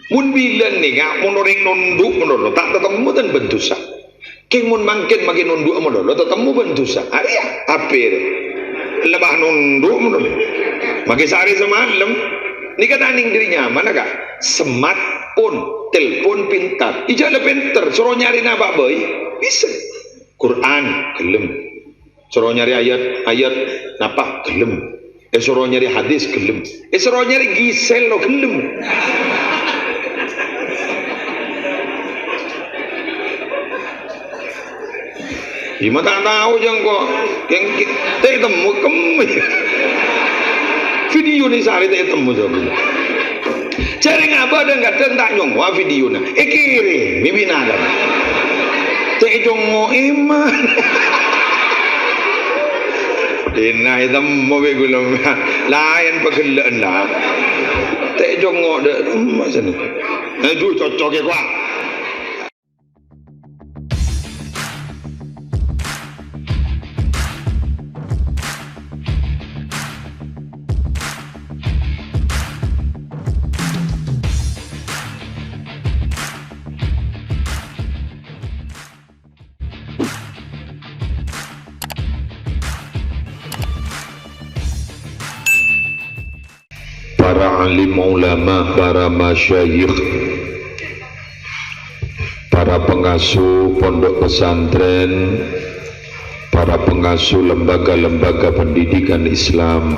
Mun bilan nih ngak mun orang nunduk menurut tak ketemu dan bentusa. King mun mangkin makin nunduk menurut ketemu bentusa. Arya apir lebah nunduk menurut. Makin sehari semalam ni kan aning dirinya mana kak? Smartphone, telepon pintar. Ijak le pintar. Suruh nyari napa boy? Bisa. Quran gelem. Suruh nyari ayat napa gelem. Suruh nyari hadis gelem. Suruh nyari gisel lo gelem. Gimana tak tahu jeng kok yang tak temu kemana video ni sehari tak temu sahaja cari ngapa dan nggak tak nyongwa video na kiri mimina kan tak jongo iman dina temu begulung lain pegelan lah tak jongo dah macam ni tu cocok ke kuah. Para alim ulama, para masyayikh, para pengasuh pondok pesantren, para pengasuh lembaga-lembaga pendidikan Islam,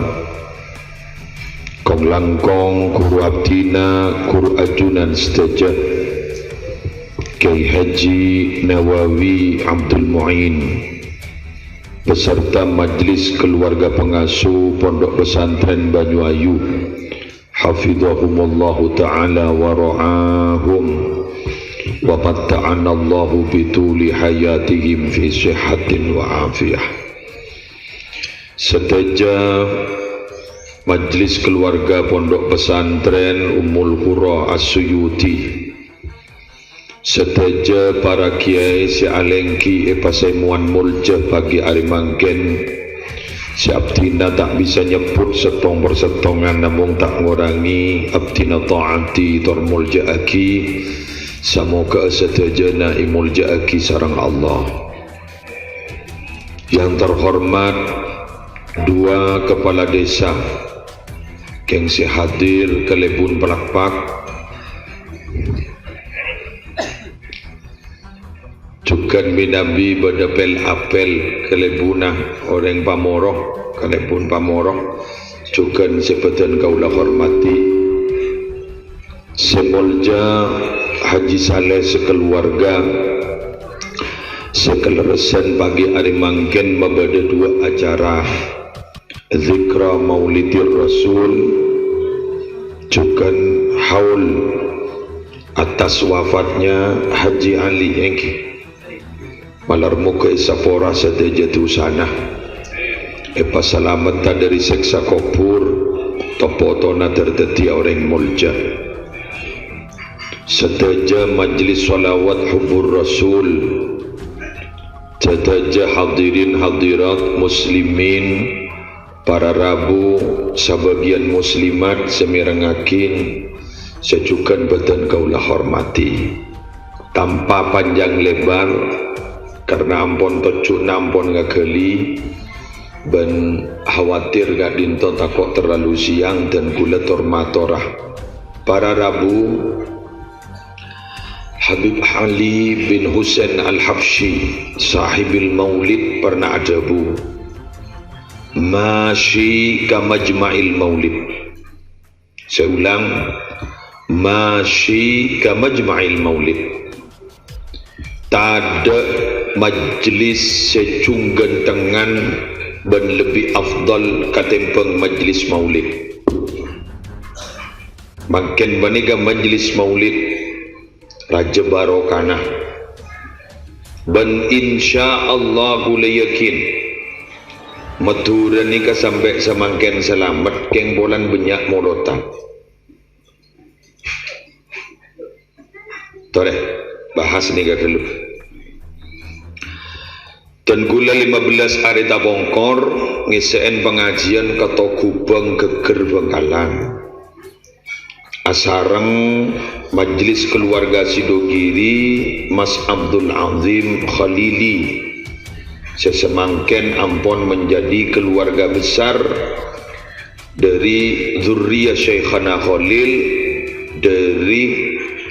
kong langkong, guru abdina, guru ajunan sedaja, Kiai Haji Nawawi Abdul Mu'in, beserta majlis keluarga pengasuh pondok pesantren Banyuayu, hafidhahumullahu ta'ala wa ra'ahum wa matta'anallahu bituli hayatihim fi sihatin wa afiyah. Sedaja majlis keluarga pondok pesantren Ummul Qura As-Suyuti, sedaja para kiai si alengki pasemuan mulja bagi hari mangken. Si abdina tak bisa nyebut setong persetongan namun tak ngurangi abdina ta'ati tormul ja'aki. Semoga sedajana imul ja'aki sarang Allah. Yang terhormat dua kepala desa yang si hadir ke Lebun Pelakpak, juga binabi berdapel apel kelebuna orang pamoroh kelebun pamoroh juga sepetan kaulah hormati semolja Haji Saleh sekeluarga sekeleresan pagi hari mangken membada dua acara zikra maulidir rasul juga haul atas wafatnya Haji Ali Engki malar muka isapora sedaja tu sana selamat dari seksa kubur topotona terteti orang mulja sedaja majlis salawat hubur rasul sedaja hadirin hadirat muslimin para rabu sebagian muslimat semirangakin sejukan badan kaulah hormati tanpa panjang lebar karena ampun tocu nampun gak geli ben khawatir gak dinto takut terlalu siang dan gula tormatorah para rabu Habib Ali bin Husain Al-Habsyi sahibil maulid pernah ajabu masyi ka majma'il maulid. Saya ulang, masyi ka majma'il maulid. Tada majlis secunggan tangan dan lebih afdal katempeng majlis maulid. Makin baniga majlis maulid raja barokana dan insyaallah gula yakin matura nikah sampai semakin selamat keng bolan banyak molotan. Tore bahas nikah dulu. Dan gula 15 hari tabongkor ngiseen pengajian kata Kubang Geger Bengkalan. asareng Majelis Keluarga Sidogiri Mas Abdul Azim Khalili sesemangken ampun menjadi keluarga besar dari zuriyah Syekhana Khalil dari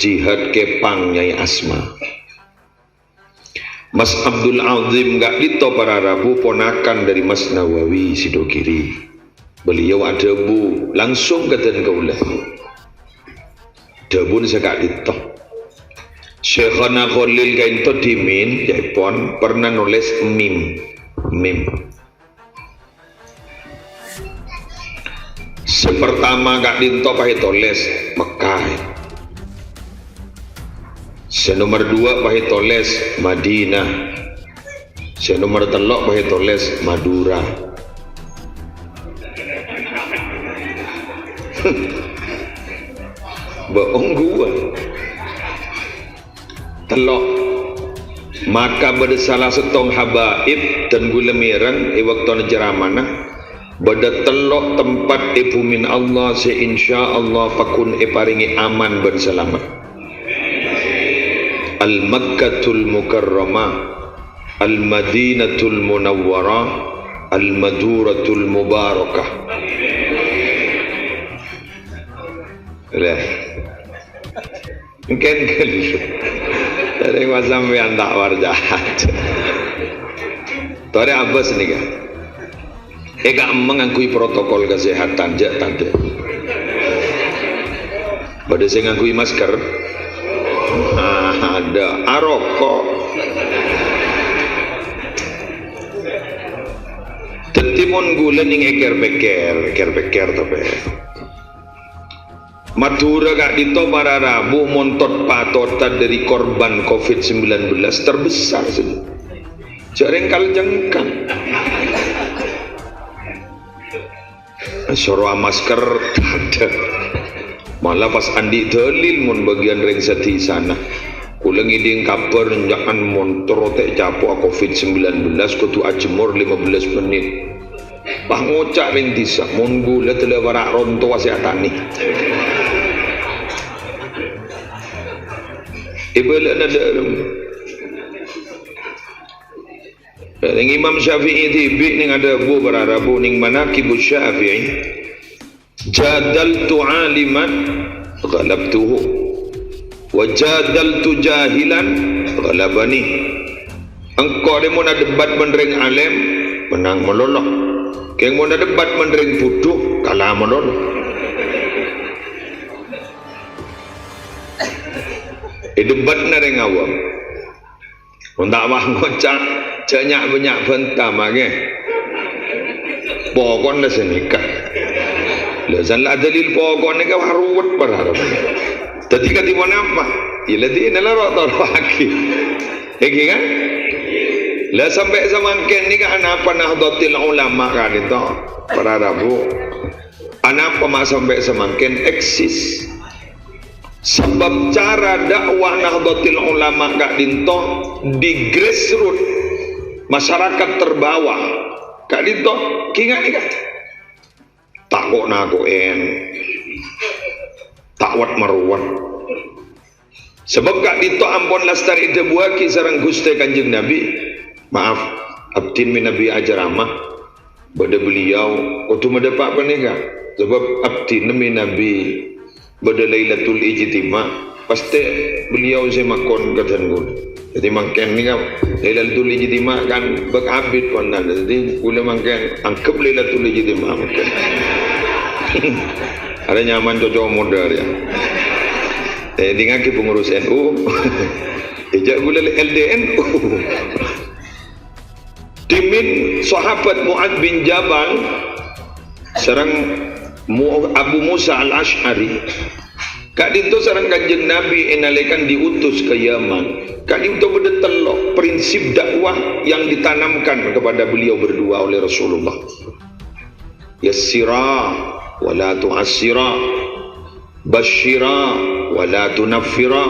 Jihad Kepang Nyai Asma. Mas Abdul Azim gak dito para Rabu ponakan dari Mas Nawawi Sidogiri. Beliau ada bu langsung kata kaulah. Dabun segak dito. Syekhana Khalil kain to dimin jaipon pernah nulis mim. Sepertama gak dito pakai tulis Mekah. Senomor 2 pakai tulis Madinah. Senomor 3 pakai tulis Madura. Bohong gua telok maka pada salah setong habaib dan gula merang waktu ceramana pada telok tempat ibu min Allah se insya Allah pakun paringi aman berselamat. Al Makkatul Mukarramah, Al Madinatul Munawwarah, Al Maduratul Mubarakah. Lah mungkin kalau dari macam yang tak warjahat tadi apa sih nih gak mengakui protokol kesehatan jak tante pada saya ngakui masker ada arokok tetimun gula ning eker beker tapi Madura gak dito para Rabu montot patotan dari korban COVID-19 terbesar sih. Jarengkal jengkang. Sorwa masker ada. Malah pas andi dalil mun bagian ring seti sana. Kula ngiding kabar jangan montor tek capo COVID-19 kudu ajemur 15 menit. Pak ngocak ring disa mun gula tele warak ronto waseatani. Ibala ada ning Imam Syafi'i tibi ning ada bu berarabu ning manaqibus Syafi'i jadaltu aliman ghalabtuhu wa jadaltu jahilan ghalabani. Engkau demo na debat menring alim menang meloloh, keng mau na debat menring bodoh kalah meloloh. Debat nareng awam untuk wah ngocak banyak bentah mage pokon lah senikah lasan lah dalil pokon ni kau haruat berharap ketika di mana apa ia lagi inilah rotor lagi kan lah sampai semakin ni kan apa nahdlatul ulama kan itu para Rabu apa mak sampai semakin eksis. Sebab cara dakwah Nahdlatul Ulama Kak Dinto di grassroots masyarakat terbawah Kak Dinto kingat ni kan takut nakoen takwat maruat sebab Kak Dinto ampun lastari debuaki sareng Gusti Kanjeng Nabi maaf abdin min Nabi ajaramah pada beliau waktu mendapat penikah sebab abdin min Nabi pada Lailatul Ijtima pasti beliau saya makon katan gul jadi makan ni kan Lailatul Ijtima kan berabid konan jadi gula makan angkep Lailatul Ijtima makan ada nyaman cocok modal ya dengan ke pengurus NU ejak gula LDNU timin sahabat Mu'ad bin Jabal serang Abu Musa al-Ash'ari Kak Dinto sarang Kanjeng Nabi enalekan diutus ke Yaman. Kak Dinto berdetelok prinsip dakwah yang ditanamkan kepada beliau berdua oleh Rasulullah. Yassira wa la tu'assira, basyira wa la tunaffira,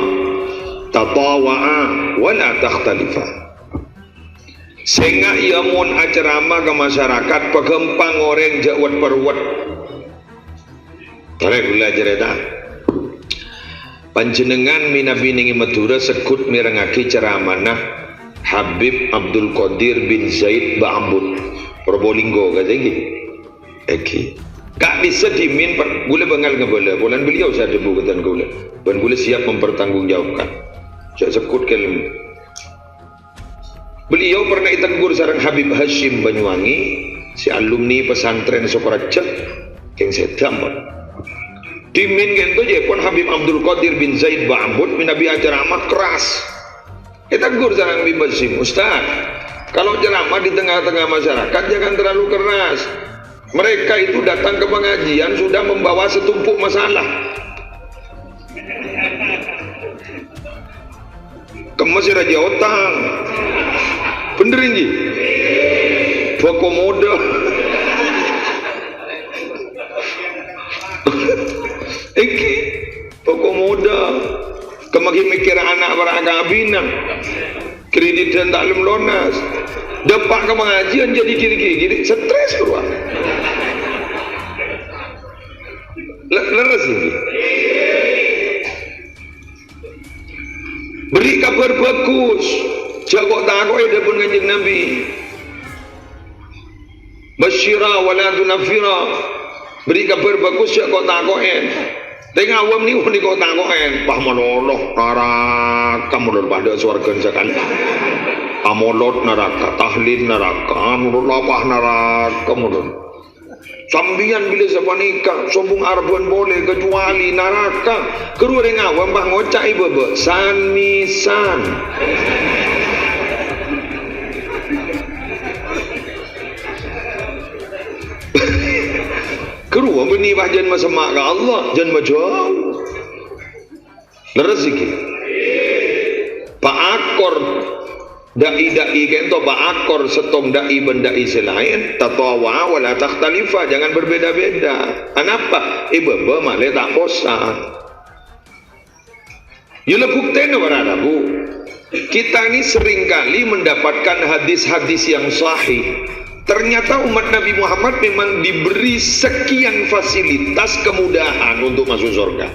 tatawa'a wa la takhtalifa. Sehingga ia mun acerama ke masyarakat pegempang orang jawat perwat. Tarik gula cerita. panjenengan minabi ningi Madura sekut mirengake ceramana Habib Abdul Qadir bin Zaid Ba'ambut Probolinggo kata iki gak bisa dimin gula bengal ngebola bulan beliau saya debu katan gula dan gula siap mempertanggungjawabkan saya sekut kelem beliau pernah ditegur sareng Habib Hashim Banyuwangi si alumni pesantren Sokoraja yang saya tambah dimin gento je pun Habib Abdul Qadir bin Zaid Ba'ambut minabi acara amat keras ditegur sareng Habib Hashim Ustaz kalau ceramah di tengah-tengah masyarakat jangan terlalu keras. Mereka itu datang ke pengajian sudah membawa setumpuk masalah. Kemasih raja otang. Bener ini. Bokomoda. Iki bokomoda. Kemaki mikir anak para kabinan. Kredit dan taklum lunas. Depak ke pengajian jadi gini-gini stres keluar. Leres ini. Beri kabar bagus. Jago takoi dapun kanjeng Nabi. Basyira wala tunafira. Beri kabar bagus jago takoen. Tengah awam ni pun kau takoen. Pah manoloh neraka mulur pada swarga sekali. Amolot neraka, tahlil neraka, anurul lapah neraka mulur. Sambian bila sepanika, sombong arbuan boleh kecuali neraka. Keruar yang awam bah ngocak ibu san misan. Keruar beni bah jan masemak ke Allah, jan majauh. Leres iki. Pak akor dai-dai kento pak akor setong dai bendai selain tatawa wala takhtalifa jangan berbeda-beda. Kenapa? Baba malah tak bosan. Ya buktinya beradabu. Kita ini seringkali mendapatkan hadis-hadis yang sahih. Ternyata umat Nabi Muhammad memang diberi sekian fasilitas kemudahan untuk masuk surga.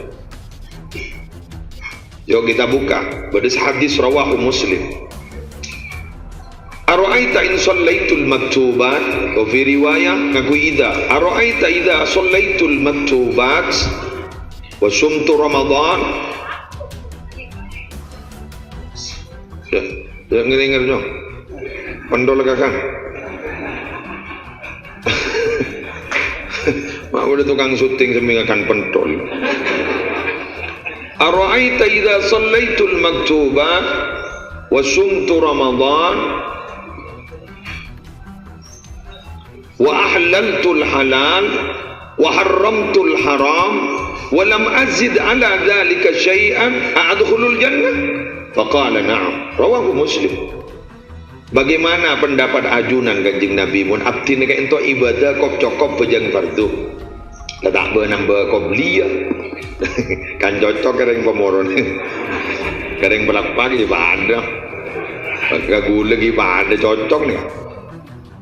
Yuk kita buka. Bedes hadis rawahu Muslim. Ara'aita in shallaitul maktubat wa fi riwayah ngaku idza ara'aita idza shallaitul maktubat wa sumtu Ramadan. Ya ngedengarnya. Pendol kakang. Mak udah tukang syuting seminggakan pentol. Ara'aita idza shallaitul maktubat wa sumtu Ramadan wa ahlaltul halal wa harramtul haram wa lam azid ala dhalika syai'an a'adkhulul jannah faqala na'am rawahu Muslim. Bagaimana pendapat ajunan kanjeng Nabi mun abdi nek ento ibadah kok cokop bejang fardu la tak benambah qobliyah kan cocok kering pemoron kering belak pagi pada gagule lagi pada cocok nih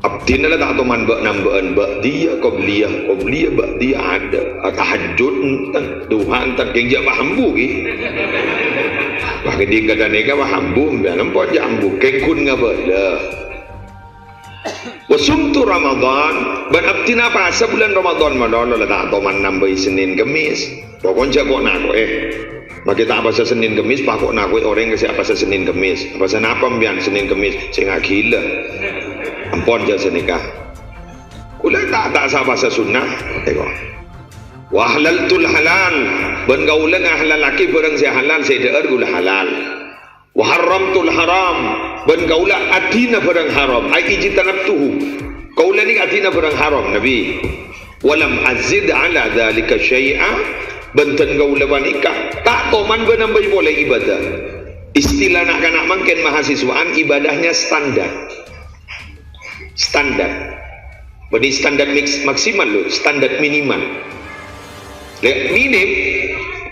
abdi nek tak toman bak nambahan bak dia qobliyah bak dia ada tahajud entan duha entan keng jak pahambu ki bagi dia neka pahambu mbak nampak jambu keng kun ngabala wasumtu Ramadan ban abdi napa asa bulan Ramadan malolo la tak toman nambahi Senin Kemis pokoknya kok nak maka tak apa Senin Kemis pak kok nak orang ke apa Senin Kemis apa sanapa mbian Senin Kemis sing gila ampun jasa nikah kula tak sabah sunnah tengok wa halaltul halal ban gaulang halal laki barang saya halal saya deer gula halal wa haramtul haram ban gaula adina barang haram ai ijtanabtuhu gaula ni adina barang haram nabi walam azid ala dhalika syai'a banten gaula wanika tak toman benambai boleh ibadah istilah nak kanak mangken mahasiswaan ibadahnya standar bagi standar maksimal lo standar minimal minim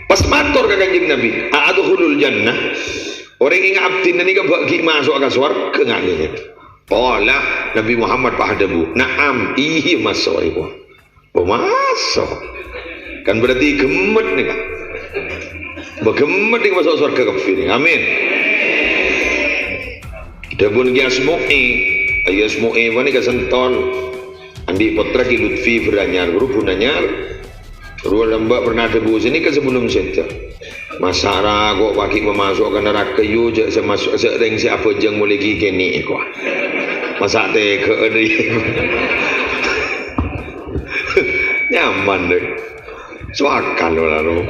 pas matur ke kanjeng Nabi a'adkhulul jannah orang ingat abdi ni ke bagi masuk ke surga ngene qala Nabi Muhammad pahadabu na'am iya masuk ibu masuk kan berarti gemet nih kan Bagaimana dia masuk surga kafir. Amin. Dabun ki asmu'i wani kasentol andi potra ki Lutfi beranyar guru punanyar ruang lembak pernah debu sini ke sebelum senter masara kok pagi memasukkan neraka yu je semasuk sering siapa jeng mulai gini kok masak teh ke eri nyaman deh suakan lalu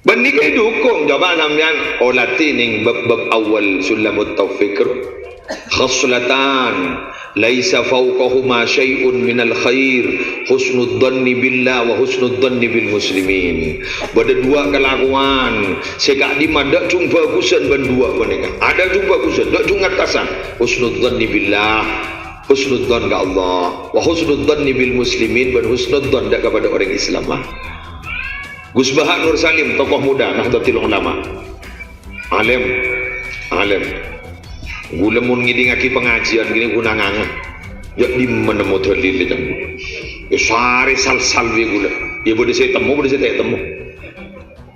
benih ke dukung coba sampean olati ning bab awal sulamut taufiq khaslatan laisa fawqahuma syai'un minal khair husnud dhanni billah wa husnud dhanni bil muslimin. Ada dua kelakuan sekak di madak jumpa kusan berdua mereka ada jumpa kusan dak jung atasan husnud dhanni billah husnud dhan ke Allah wa husnud dhanni bil muslimin dan husnud dhan kepada orang Islam. Gus Baha Nur Salim, tokoh muda Nahdlatul Ulama, alim gula mun ngidingaki pengajian gini guna nganga ya di mana mau terlili jam ya sari sal-sal gula ya boleh saya temu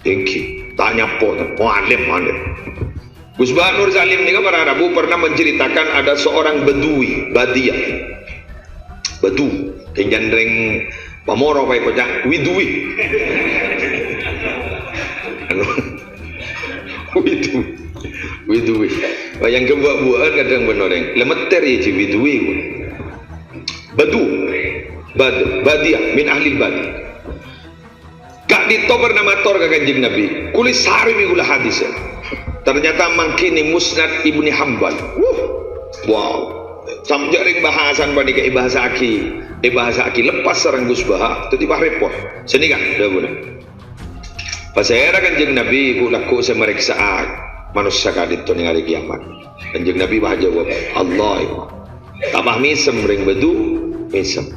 tengki tanya po alim Gus Baha Nur Salim ini para Rabu pernah menceritakan ada seorang Badu yang jandreng pamoro pai pojak widui widui yang kebuah-buahan kadang benoreng lemeter ya ci widui badia min ahli badi kak dito bernama tor ke kanjeng Nabi kulis sari minggulah hadis ternyata mangkini musnad Ibni Hambal wow samjaring bahasan pada ke bahasa aki lepas sarang Gus Baha tiba repot sini kan dah boleh pas saya kanjeng Nabi kulaku semeriksaan manusia kadito ning hari kiamat kanjeng Nabi bah jawab Allah tabah misem ring bedu misem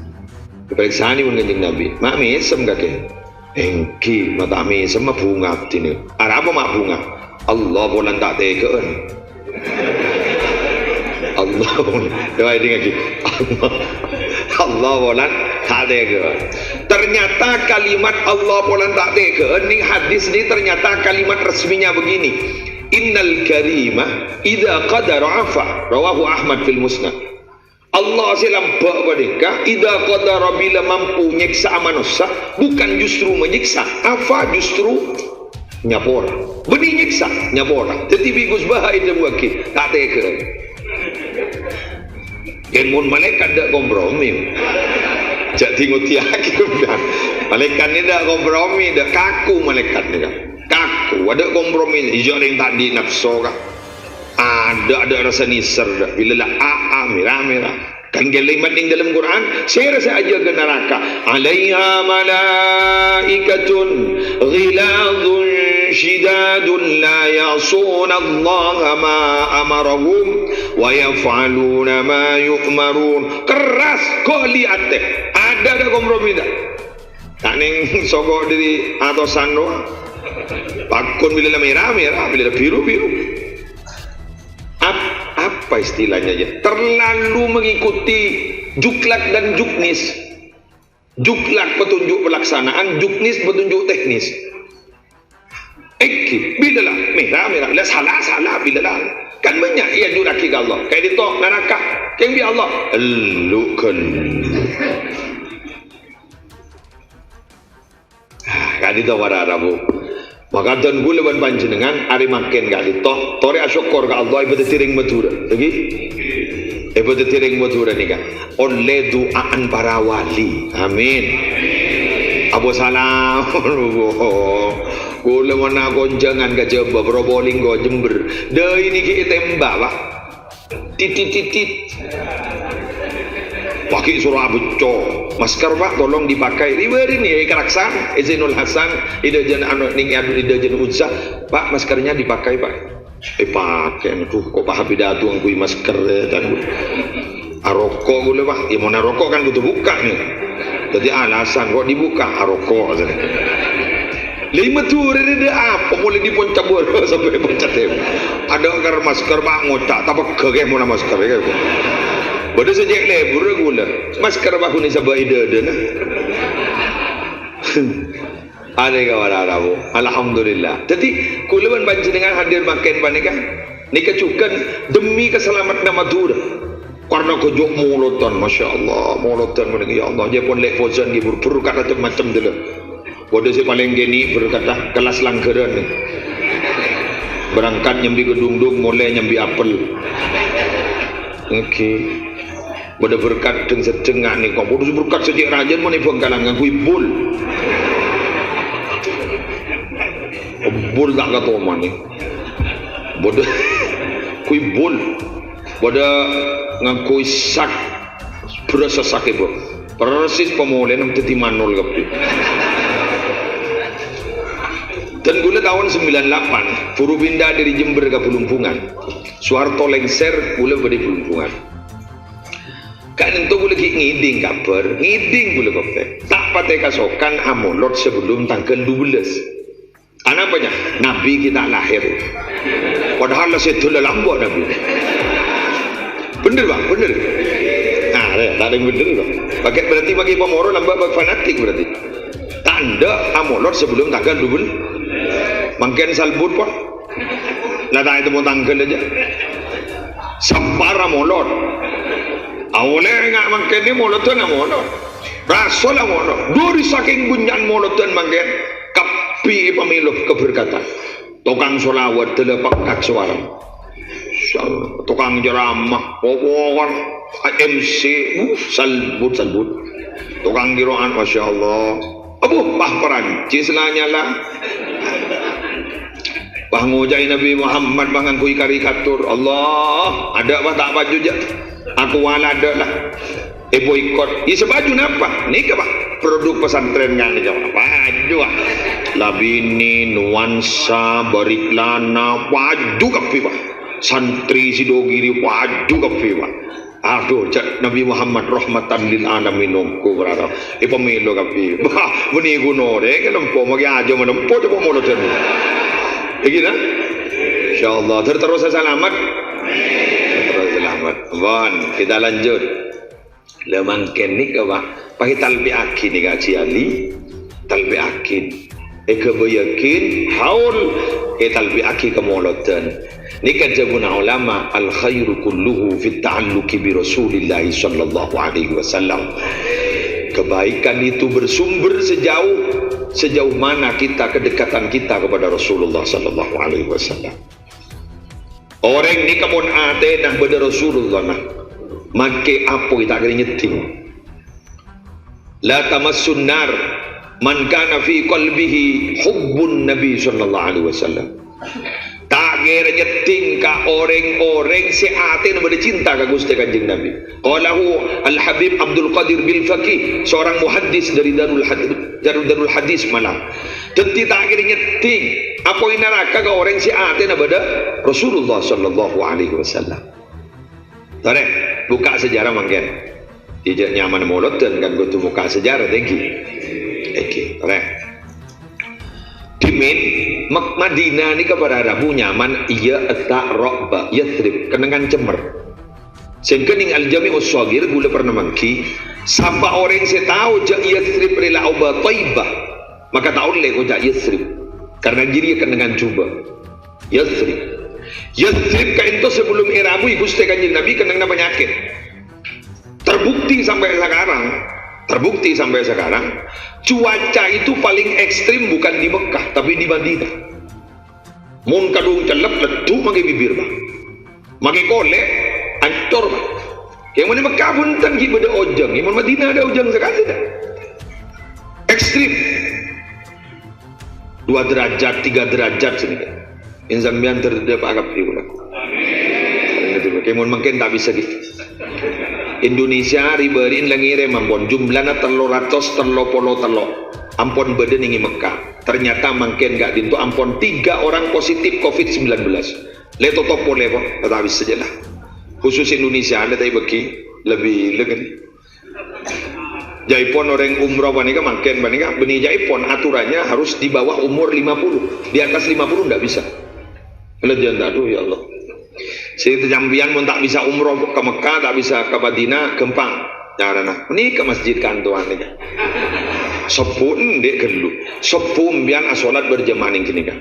periksaan ni kanjeng Nabi mak misem kakek engki mata misem mah bunga tini apa mak bunga Allah bolan tak tekeun Allah doa ini lagi Allah bolan tak tega. Ternyata kalimat Allah bolan tak tega ini hadis ini ternyata kalimat resminya begini innal karimah idza qadara afa rawahu Ahmad fil musnad. Allah silam badika idza qadara bila mampu nyiksa manusia bukan justru menyiksa afa justru nyapora benih nyiksa nyapora tetapi Gus Baha itu wakil tak tega yang mun malaikat tak kompromi jak tingut yakin dah malaikat ni dah kompromi dah kaku malaikat ni dah kaku ada kompromi hijau yang tadi nafsu kah ada rasa nisar dah bila lah merah kan kalimat yang dalam Quran saya rasa aja ke neraka alaiha malaikatun ghiladun shidadun la ya'suna Allah ma amarahum wa yaf'aluna ma yu'marun keras kok lihat deh ada kompromi dah tak neng sogok dari atasan doang pakun bila merah bila biru apa istilahnya ya terlalu mengikuti juklak dan juknis juklak petunjuk pelaksanaan juknis petunjuk teknis bila lah merah lah salah bila lah kan banyak ia juraki ke Allah kayak itu neraka kayak bi Allah elukkan kan itu para Rabu maka dan gula ban panjenengan ari makin gak ditoh tore asyukur ke Allah ibadah tiring madura lagi ibadah tiring madura nih kan oleh doaan para wali amin Abu Salam gula mana gonjangan ke Jember Probolinggo Jember dah ini kita tembak pak titit pakai surah beco masker pak tolong dipakai diberi nih Keraksan Izinul Hasan idajan idajan Unsa pak maskernya dipakai pak pakai tuh kok pak Habidatu ngkui masker dan aroko gula pak ya mau naroko kan butuh buka nih jadi alasan kok dibuka aroko lima tuh ada apa boleh diponcabur sampai poncat ada kar masker pak ngocak tapi kagak mau masker ya pada sejak lebur gula masker bahu ni sabah ida nah Ada kawan Arabu. Alhamdulillah. Jadi kulawan panjenengan hadir makan panika. Nika cukan demi keselamatan Madura. Karena kejok mulutan, masya Allah, mulutan panika ya Allah. Dia pun lek fozan gitu berkata macam-macam dulu. Bodoh si paling geni berkata kelas langgaran ni. Berangkat nyambi gedung-dung, mulai nyambi apel. Okey. Bodoh berkat dengan setengah ni. Kau bodoh berkat sejak rajan mana pun kalangan kuibul. Bul tak kata orang ni bodoh kui bul bodoh ngakui sak berasa sakit bro persis pemulihan nanti manol kapi dan gula tahun 98 Puru pindah dari Jember ke Pelumpungan Suharto lengser gula beri Pelumpungan kan itu gula ngiding kabar ngiding gula kape tak pakai kasokan amolot sebelum tanggal 12 Anapanya? Nabi kita lahir. Padahal lah saya telah lambat Nabi. Bener bang, bener. Nah, tak ada yang bener bang. Berarti bagi pemoro lambat bagi fanatik berarti. Tanda amolot sebelum tanggal 12. Mungkin salbut pun. Lah tak itu pun tanggal aja. Sampar amolot. Awalnya enggak mungkin ni molotan amolot. Rasul amolot. Duri saking bunyan molotan mungkin. Kapi pemilu keberkatan tukang solawat telepak kak suara tukang jeramah pokoknya MC salbut tukang giroan masya Allah abu pah Perancis lah nyala pah ngujai Nabi Muhammad bangan kui karikatur Allah ada apa tak baju je aku wala ada lah boykot ya sebaju napa ni ke pak produk pesantren kan jawab baju ah labini nuansa bariklana waju kapi pak santri sidogiri waju kapi pak aduh Nabi Muhammad rahmatan lil alamin nongko berarap pemilu kapi bah beni guno deh kelempo magi aja menempo coba mau loten begini insyaallah terus selamat bon kita lanjut lemangken ni ke bah pakai talbi akin ni gaji ali talbi akin kebayakin haul talbi akin kemolotan ni kajabuna ulama al khairu kulluhu fi ta'alluqi bi Rasulillah sallallahu alaihi wasallam kebaikan itu bersumber sejauh mana kita kedekatan kita kepada Rasulullah sallallahu alaihi wasallam orang ni kamun ate nak pada Rasulullah nah make apa kita kena nyeting la tamassun nar man kana fi qalbihi hubbun nabi sallallahu alaihi wasallam tak kira nyeting ka orang-orang si ate nak cinta ka Gusti Kanjeng Nabi qalahu al Habib Abdul Qadir bil Faqih seorang muhaddis dari Darul Hadis Malang tentu tak kira nyeting apa ini neraka ka orang si ate nak pada Rasulullah sallallahu alaihi wasallam tare buka sejarah mungkin tidak nyaman mulut dan kan gue buka sejarah tinggi oke dimin Madinah ni kepada Arabu nyaman iya tak rokba Yathrib kenangan cemer sengkening al-jami uswagir gula pernah mangki sampai orang saya tahu jak Yathrib rela oba taibah maka tahu leh kau jak Yathrib karena diri kenangan cuba Yathrib ka itu sebelum Arabu Gusti Kanjeng Nabi kena penyakit terbukti sampai sekarang cuaca itu paling ekstrim bukan di Mekah tapi di Madinah mun kadung celep ledu mage bibir bang mage kolek ancor bang yang mana Mekah pun tangki beda ojang yang mana Madinah ada ojang sekali dah ekstrim 2 derajat 3 derajat sini kan insan bian terdapat agak priu aku kemun mungkin tak bisa gitu Indonesia riberin langire mampun jumlahnya 330 ampun beden ingi Mekah ternyata mungkin gak dintu ampun 3 orang positif COVID-19 leto topo lepo tak bisa saja lah khusus Indonesia ada tapi bagi lebih legen Jaipon orang umroh panika mungkin panika benih Jaipon aturannya harus di bawah umur 50 di atas 50 enggak bisa lejan aduh ya Allah si jambian pun tak bisa umroh ke Mekah tak bisa ke Madinah gempang carana ini ke masjid kantuan ini sepun dek gelu sepum bian asolat berjamaah ning kene kan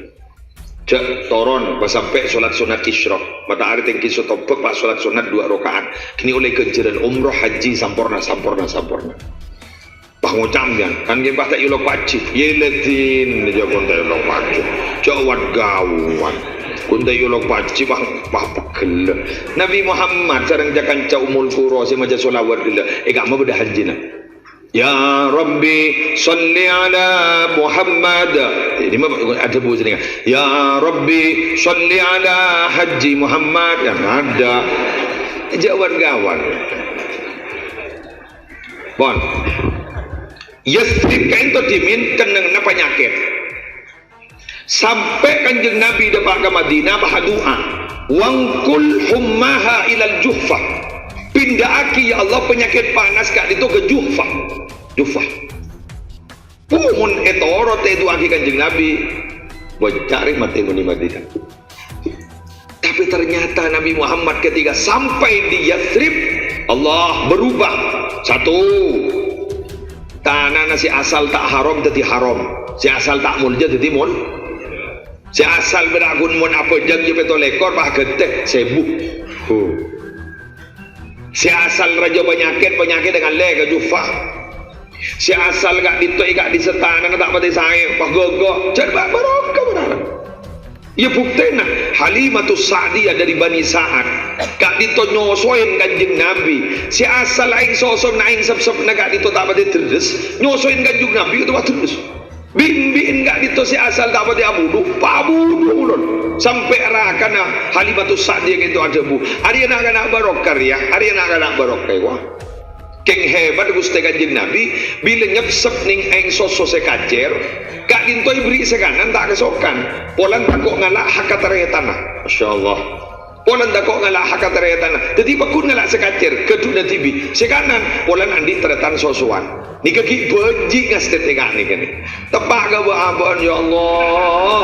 cek toron pas sampai solat sunat isyraq matahari tinggi sotopek pas solat sunat 2 rakaat kini oleh kejaran umroh haji sampurna pangucam kan ge tak yulok wajib yeletin jagon tak yulok wajib jawat gawan kun tak yulok wajib bah pegel Nabi Muhammad sareng jakan ca umul qura si maja solawat gila gak mau bedah haji na ya Rabbi salli ala Muhammad ini ada bu sini ya Rabbi salli ala haji Muhammad yang ada jawab gawan bon Yasrib kain to dimin keneng na penyakit sampai kanjeng Nabi dapat ke Madinah bahadua wangkul hummaha ilal juhfah pindahaki ya Allah penyakit panas kak itu ke juhfah pumun etoro tedu aki kanjeng Nabi buat cari mati muni Madinah tapi ternyata Nabi Muhammad ketika sampai di Yasrib Allah berubah satu tanah si asal tak haram jadi haram si asal tak mulja jadi mul si asal beragun mun apa jam jepeto lekor bah gede sebuk si asal raja penyakit dengan lega jufah si asal gak ditoi gak disetana tak pati sayang pak gogo cepat barokah benar ya buktena Halimatus Sa'diyah dari Bani Sa'ad gak dito nyosoin kanjeng Nabi si asal aing sosok na aing sep-sep na gak dito tak pati terus nyosoin kanjeng Nabi itu terus bimbiin gak dito si asal tak pati abudu ulun sampai rakana Halimatus Sa'diyah itu ada bu ariana kana barokah ya ariana kana barokah wah keng hebat Gusti kanjeng Nabi bila nyepsep ning aing sosok sekacer gak dintoi beri sekanan tak kesokan polan takok ngalak hakataraya tanah masyaallah polan takok ngalak hakataraya tanah jadi bakun ngalak sekacer kedua tibi sekanan polan andi teretan sosokan ni kaki beji ngastet tegak ni kan tepak ke abon ya Allah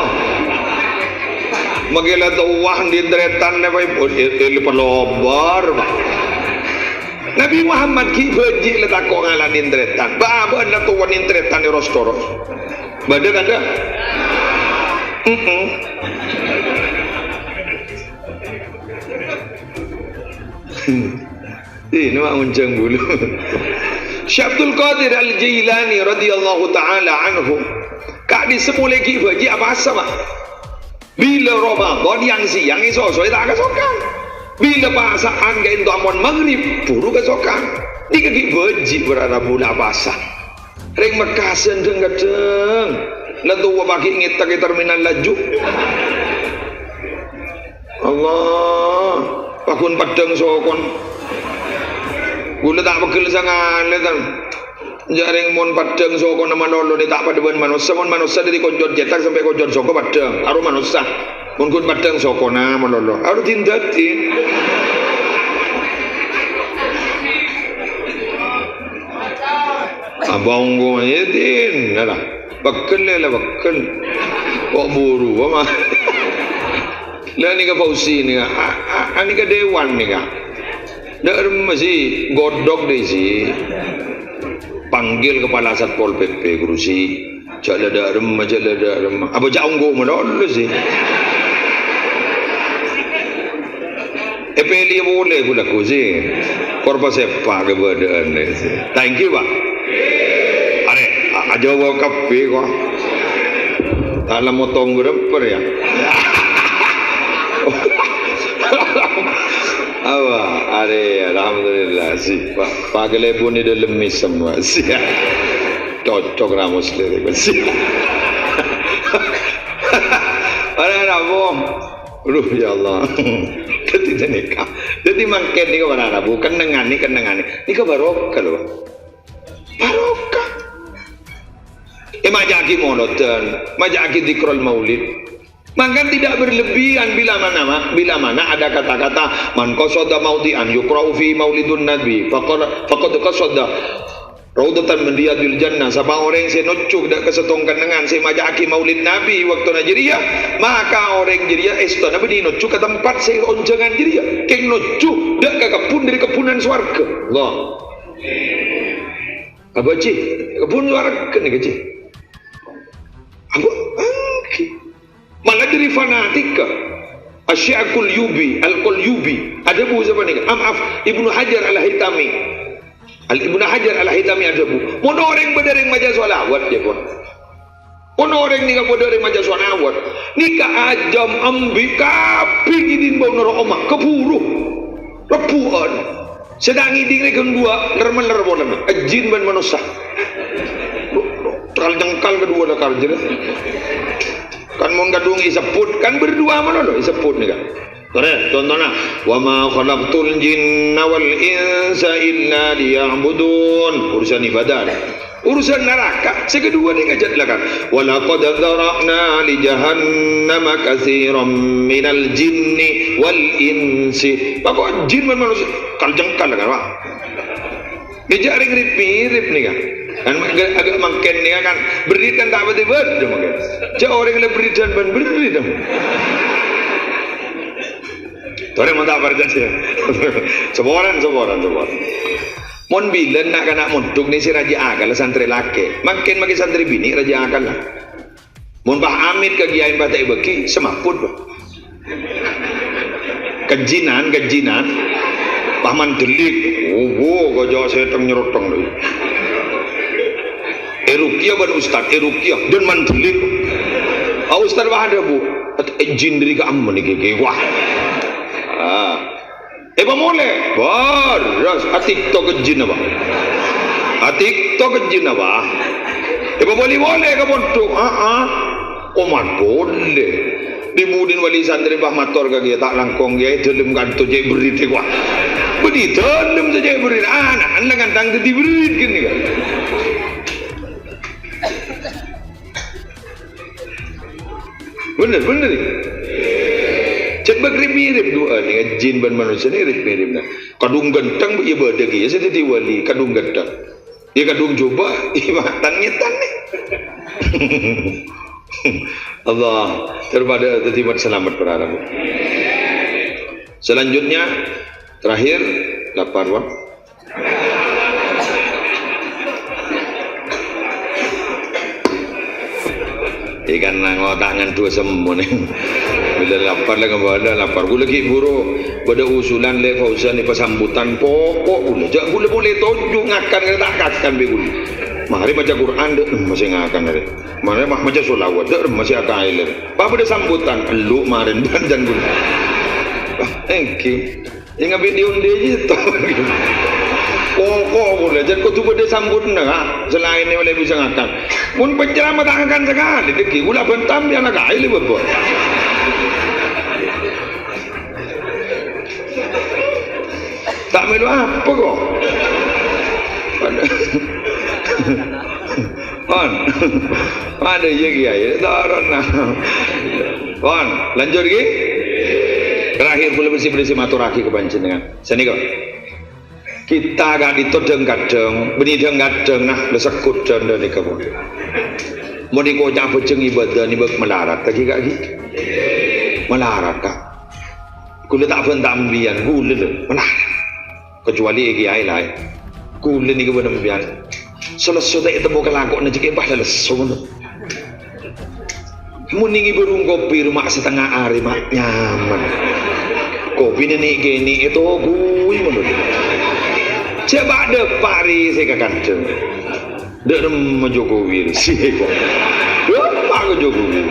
magila tuwah di teretan ne pai pelobar Nabi Muhammad ki beji letak kok ngalanin tretan babon la tuwanin tretan di rostoros badar ada ini mah unjang bulu Syekh Abdul Qadir Al-Jailani radhiyallahu taala anhu kak disebut lagi beji apa sama bila Ramadan yang siang iso tak kesokan bila pasaan ke itu amon maghrib buru kesokan di kaki beji berada bulan basah ring mekasen deng-deng lalu bagi ngita ke terminal laju Allah pakun padang sokon gula tak pegel sangat letan jaring mon padang sokon nama lolo dia tak pada manusia dari konjor cetak sampai konjor soko padang aru manusia mungkin padang sokona melolo harus tindatin abang gue yetin lah bakal kok buru apa lah ni ke pausi ni ani ke dewan ni ka dak masih godok deh sih panggil kepala satpol pp gurusi jalada rem apa jaunggo melolo sih Epeli boleh pula kuzi. Korba sepak keberadaan ni. Thank you pak. Are, aja bawa kafe kok. Dalam motong berapa ya? Apa? Are, alhamdulillah sih pak. Pagale pun ni dah lemis semua sih. Cocok ramus lagi sih. Ada apa? Ya Allah. Tidak nikah. Jadi mangken ni kau mana bu? Kenangan ni. Ni kau barokah loh. Barokah. Majaki monoton, majaki dikrol maulid. Maka tidak berlebihan bila mana ada kata-kata man qasada maudian yuqra'u fi maulidun nabi faqad qasada raudatan min riyadil jannah. Siapa orang yang nucuk dak kesetongkan dengan saya majaki maulid nabi waktu Najeriya, maka orang Najeriya istana nabi nucuk ke tempat saya onjangan Najeriya keng nucuk dak ke kebun dari kebunan swarga. Allah Apa cik? Pun suara kena ke cik? Apa? Malah dari fanatik ke? Asy'akul yubi, al-Qulyubi. Ada bu siapa ni? Maaf, Ibnu Hajar al-Haytami. Ibnu Hajar al-Haytami ada bu. Mun orang bedereng maja solawat dia pun. Mun orang ni ka bedereng maja solawat. Ni ka ajam ambi kaping idin bau nero omak keburu. Repuan. Sedang iding ni kedua lerman jin ban manusia. Terkal jengkal kedua dah karja. Kan mun gadung iseput kan berdua mana lo iseput ni kan. Contohnya wa ma khalaqtul jinna wal insa illa liya'budun, urusan ibadah. Urusan neraka sekedua ni ngajatlakan wa laqad dzara'na li jahannama katsiran minal jinni wal insi. Pokok jin man manusia kal jengkal kan Pak. Dia ring mirip ni kan. Kan agak makin ni kan berit kan tak betul dia makan. Cak orang yang berit dan berit dah. Tore mau tak berjaya. Seboran. Mon bilen nak kena munduk ni si raja akal santri laki. Makin santri bini raja akal lah. Mon bah amit ke giain batai beki semaput bah. Kejinan. Paman delik. Oh, kau seteng nyerotong dulu. Erukia ban ustad, erukia dan mandelik. Ustad bah ada bu. Jin dari ke aman ni ke wah. Eba boleh. Baras atik to ke jin apa? Eba boleh ke bodoh? Oman boleh. Dimudin wali santri bah mator ke dia tak langkong dia dalam kantor je berit wah. Beri dalam saja berit. Anak kan tang di berit gini kan. Bener ni. Cek mirip dua ni jin ban manusia ni mirip nah. Kadung gentang ia berdegi ya seperti wali kadung gentang. Dia kadung coba iwatan nyetan ni. Allah terpada tertibat selamat berharap. Selanjutnya terakhir lapar wak. Ikan nangotangan tu semua ni. Bila lapar lapar gula lagi buru pada usulan le Fauzan ni pasambutan pokok gula jak gula boleh tunjuk ngakan ke tak akan be gula mari baca Quran dek masih ngakan dek mari baca solawat dek masih akan air apa pada sambutan lu marin dan gula thank you yang ambil diundi je tu pokok gula jadi kau tu pada sambut nah selain ni boleh bisa ngakan pun penceramah tak akan sekali dek gula bentam dia nak air lebih tak melu apa kok? Ada je kiai, taran nah. Lanjut lagi. Terakhir pula bersih maturaki kepanjenengan. Sini kok. Kita agak ditodeng kadang, benideng kadang nah lesekut dan dari kebun. Mau dikocak bejeng ibadah ni bak melarat lagi kaki. Melarat kak. Kula tak pun tak ambian, kula melarat. Kecuali kiai lain kulen ni kepada membiar selesai tak ketemu kelakok nak cakap dah lesu muningi burung kopi rumah setengah hari mak nyaman kopi ni gini itu gue menurut coba ada pari saya kacang dah menjokowi sih kok pak Jokowi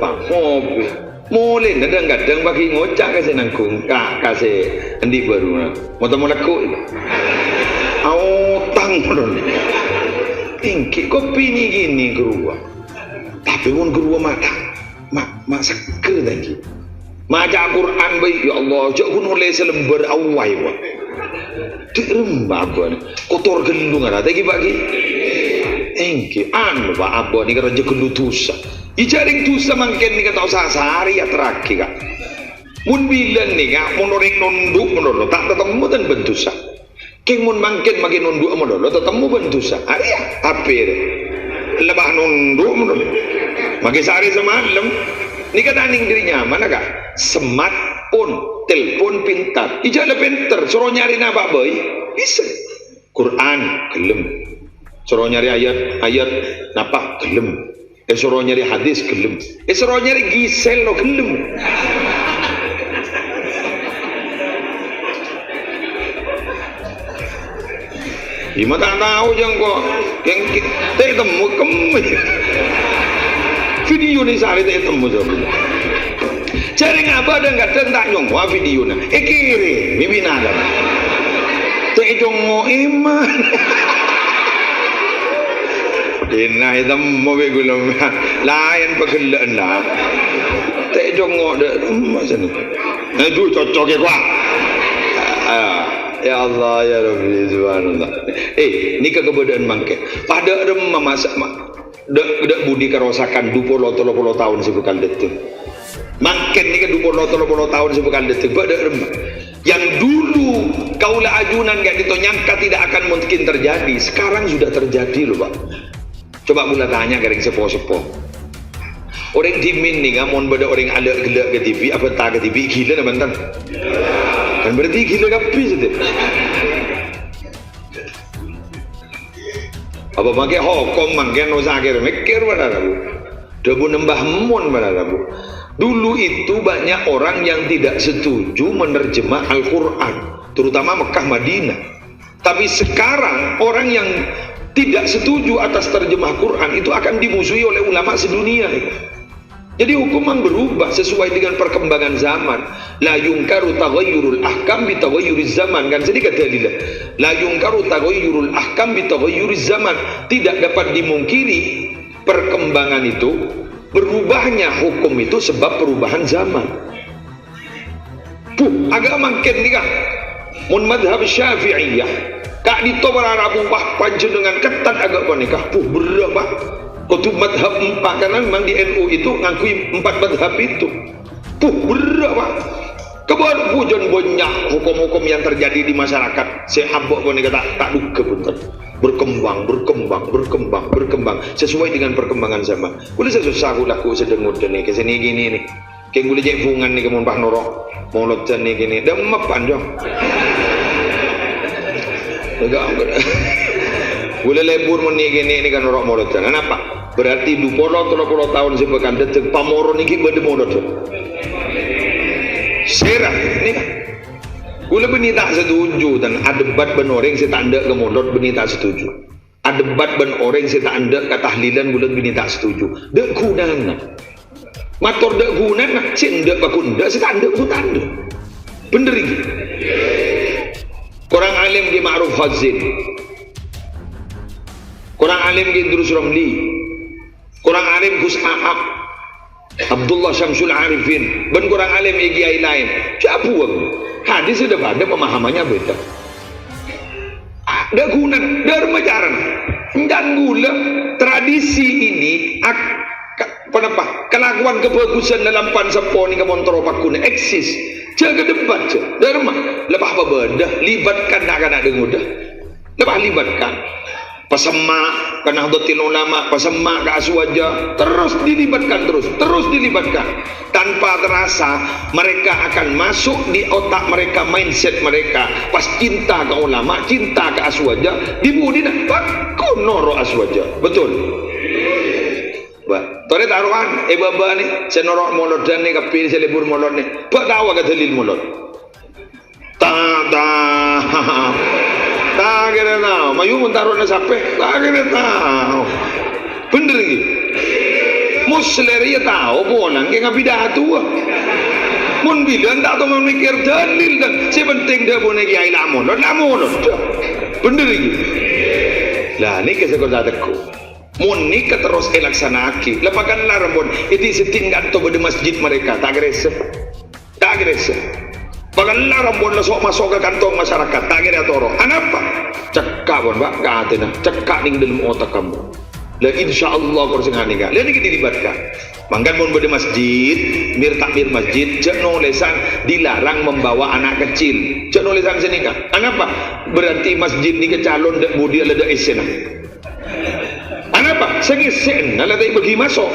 pak kopi mulai kadang-kadang bagi ngocak kasih nangkung kasih endi baru mau temu lekuk tang tinggi kopi ni gini gerua tapi pun gerua mak seker lagi maca Quran baik ya Allah jauh pun oleh selembar awai wah dirembak kotor gelung ada lagi bagi tinggi pak abah ni kerja gelutusa ijaring dosa mangken ni kata usah sehari ya terakhir kak mun bilan ni kak mun orang nunduk menurut tak ketemu dan bentusa keng mun mangken makin nunduk menurut ketemu bentusa hari ya hampir lebah nunduk menurut makin sehari semalam ni kata aning dirinya mana kak semat pun telepon pintar. Ijak le pintar, suruh nyari apa boy? Bisa. Quran gelem. Suruh nyari ayat napa gelem. Suruh nyari hadis gelem. Suruh nyari gisel lo gelem. Ima tak tahu yang kok yang tak temu kemana video ni sehari tak temu sahaja cari ngapa ada nggak tentak nyongwa video na kiri bibina ada tak jongo iman ina hitam mau begulung lain pegelaan lah tak jongo dah macam ni itu cocok ya kuah ya Allah ya Rabbi subhanallah ni kekebedaan mangke pada remah masak dak budi kerosakan 20-30 tahun sebukan detik mangken ni ke 20-30 tahun sebukan detik pada remah yang dulu kaulah ajunan gak ditonyangka tidak akan mungkin terjadi sekarang sudah terjadi loh Pak. Coba mula tanya kering sepo-sepo orang dimin ni ngamon pada orang ada gelak ke TV apa tak ke TV gila nak bantan kan berarti gila kapi saja apa pakai hukum mangken usahakir mikir pada rabu debu nembah mon pada rabu dulu itu banyak orang yang tidak setuju menerjemah Al-Quran terutama Mekah Madinah tapi sekarang orang yang tidak setuju atas terjemah Quran itu akan dimusuhi oleh ulama sedunia jadi hukuman berubah sesuai dengan perkembangan zaman la yungkaru taghayyurul ahkam bi taghayyuriz zaman kan jadi kata Allah la yungkaru taghayyurul ahkam bi taghayyuriz zaman tidak dapat dimungkiri perkembangan itu berubahnya hukum itu sebab perubahan zaman agak mangken ni kan mun madhab syafi'iyah kak dito berarabu wah panjenengan ketat agak panikah berapa kutub madhab 4 karena memang di NU itu ngakui 4 madhab itu berapa kebon pujon banyak hukum-hukum yang terjadi di masyarakat saya abok pun kata tak duga punten berkembang sesuai dengan perkembangan zaman boleh sesusah aku laku sedengut ni kesini gini ni kayak boleh jadi bungan ni kemun pak norok mau locan ni gini dah mapan jom boleh lebur meni gini kan norok mau locan kenapa berarti 20-30 tahun sepekan detik pamoro niki bade modot serah ni kan gula beni tak setuju dan ada debat ben orang saya tak anda ke modot beni tak setuju ada debat ben orang saya tak anda ke tahlilan gula beni tak setuju dek gunana motor dek gunana saya ndak baku ndak saya tak anda aku tak anda bener ini kurang alim di Ma'ruf Hazin kurang alim di Idrus Ramli kurang alim Gus Aab Abdullah Syamsul Arifin dan kurang alim kiai lain siapa hadis sudah pada pemahamannya beda ada guna dharma jaran dan gula tradisi ini kelakuan kebagusan dalam pansepo ni kemontoro pakuna eksis jaga debat je dharma lepas apa bedah libatkan nak dengar dah lepas libatkan pesemak ke Nahdlatul Ulama, pesemak ke Aswaja, terus dilibatkan tanpa terasa mereka akan masuk di otak mereka, mindset mereka pas cinta ke ulama, cinta ke Aswaja dibudina, aku noro Aswaja betul tore taruhan baba ni saya norok molot dan ni kapil saya libur molot ni pak tahu ke dalil molot tak kira tahu, mayu mentaruk na sampai tak kira tahu, bener lagi. Musleri tahu, bonang kaya ngabidah tua. Mun bilang tak tahu memikir dalil dan si penting dia boleh kiai lamun, bener lagi. Lah ni kisah kau tahu. Mun ni terus elaksanaki, lepakanlah rambut. Itu setingkat tu pada masjid mereka, tak kira Bagaimana rambut sok masuk ke kantong masyarakat tak kira toro apa cekak pun pak kata cekak ning dalam otak kamu lah insyaallah kau sengani kan lain kita dilibatkan mangkan pun pada masjid takmir masjid cek nulisan dilarang membawa anak kecil cek nulisan sini kan apa berarti masjid ni ke calon dak budi ada esen apa sengisen ada bagi masuk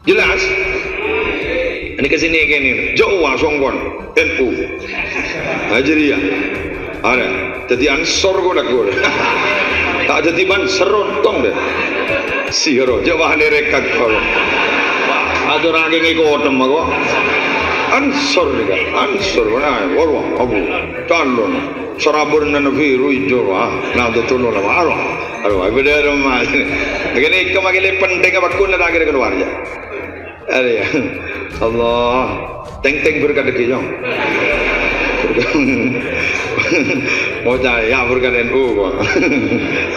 jelas Ini kesini kini jauh songkon NU Hajriah ada jadi ansor gue dah gue tak jadi ban serontong deh sihro jawab nerekat kalau ada orang yang ikut nama gue ansor juga ansor mana warwa abu calon serabur dan biru hijau nah betul lah marah aduh beda rumah begini kemarin penting apa kun lah akhirnya keluar aja ada ya Allah teng berkat deki jong mau caya berkat NU kok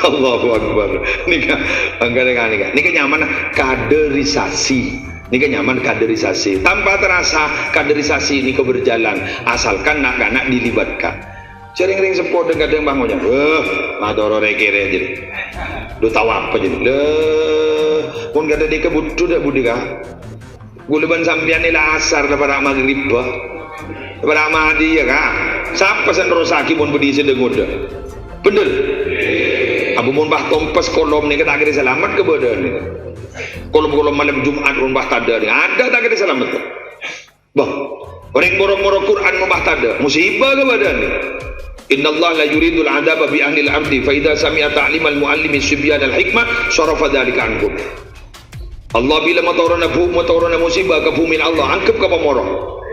Allahu Akbar nikah nikah nyaman kaderisasi nikah nyaman kaderisasi tanpa terasa kaderisasi ini berjalan asalkan nak dilibatkan sering-sering sepot dan kadang bangunnya madoro rekere jadi lu tahu apa jadi pun kada dikebutu dah budika gulaban sampian ila asar daripada maghrib daripada mahdi ya kak siapa sendrosaki pun berdisi dengut bener abu mun bah tompas kolom ni kata akhirnya selamat ke badan ni kolom malam Jumat pun bah tada ni ada tak akhirnya selamat ke bah orang moro-moro Quran membah tada musibah ke badan ni Inna Allah la yuridul adaba bi ahli al-ardi fa idza sami'a ta'limal muallimi subyan al-hikmah sarafa dhalika ankum Allah bila motorona musibah ke bumi Allah angkep ke pemoro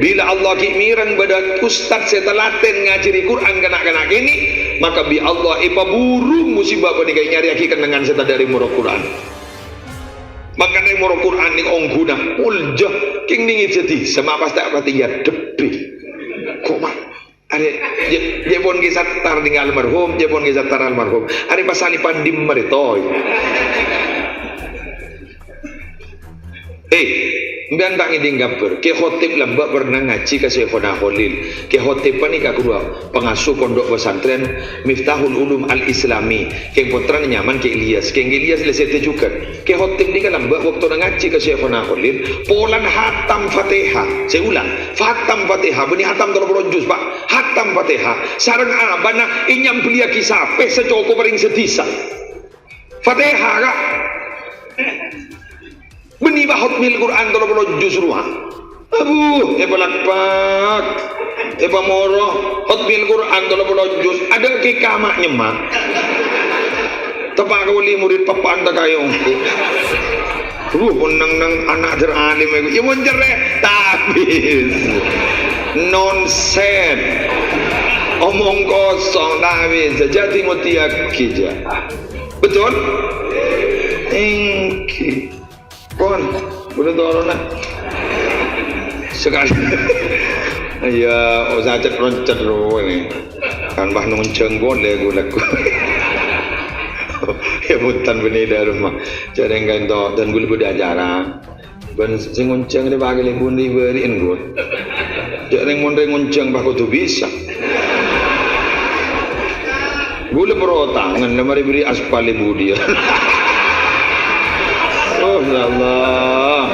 bila Allah kimiran pada ustaz setelaten ngajari Quran kanak-kanak ini maka bi Allah ipa burung musibah pada kaya nyari akikan dengan seta dari murah Quran maka dari murah Quran ni ongguna uljah king ningit seti sama pasti apa ya depi kok mak ada jebon kisah tar dengan almarhum jebon kisah tar almarhum ada pasani pandim meritoy Mbian tak ngiding gapur ke khotib lambak pernah ngaji ke Syekhona Khalil ke khotib ni kak kedua pengasuh pondok pesantren Miftahul Ulum Al-Islami ke putra nyaman ke Ilyas lesete juga ke khotib ni kan lambak waktu ngaji ke Syekhona Khalil polan hatam Fatihah saya ulang hatam Fatihah benih hatam 30 juz pak hatam Fatihah sarang abana inyam belia kisah secoko paling sedisa Fatihah kak benih bahut mil Quran 30 juz rumah abu balakpak moro hotmil Quran 30 juz ada ke kamak nyemak tepak kawali murid papa anda kayongku nang anak teralim ya mau cereh tabis nonsen omong kosong tabis jadi mutiak kija betul engki kon boleh dorong sekali ya usah cek roncet roh ini kan bah nunceng boleh gulaku ya bukan benih rumah jadi enggak itu dan gue lebih diajaran ben sing ngunceng dia bagi lebih diberiin gue jadi ngunceng bah tu bisa gue lebih rotangan lemari beri aspal ibu dia oh Allah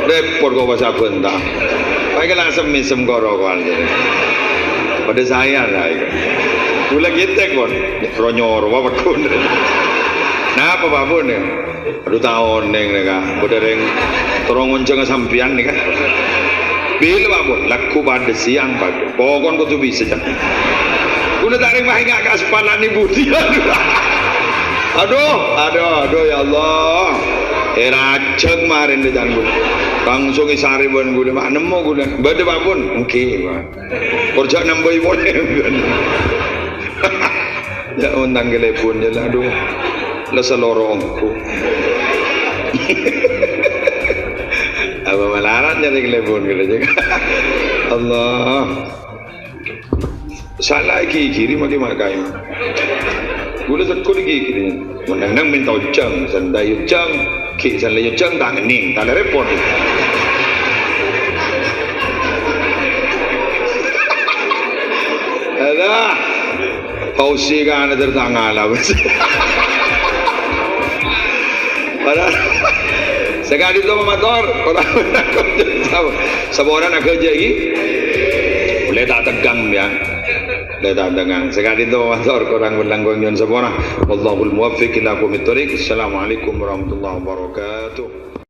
repot kau bahasa bentang baik langsung misem korokan pada saya lah gula kita kon ronyor apa kon nah apa pun ya aduh tahun neng nega pada reng torong ngonceng sampian nih kan bila pun laku pada siang pagi pokoknya kau tu bisa jangan gula tarik mah hingga kaspalan ibu dia aduh ya Allah raceng kemarin di jangan langsung isari pun gue mak nemu gue bade pun oke kerja nambah boleh ya undang telepon je lah aduh lesa lorongku apa malaran jadi telepon gitu Allah salah kiri makin makai gula tak kuli kiri menang minta ujang sandai ujang ki sandai ujang tak ngening tak ada repot ada pausi kan ada tertanggal pada sekali itu motor orang seorang nak kerja lagi boleh tak tegang ya datang dengan sekali itu motor kurang berlanggung yang sebuah wallahul muwaffiq ila aqwamit thoriq. Assalamualaikum warahmatullahi wabarakatuh.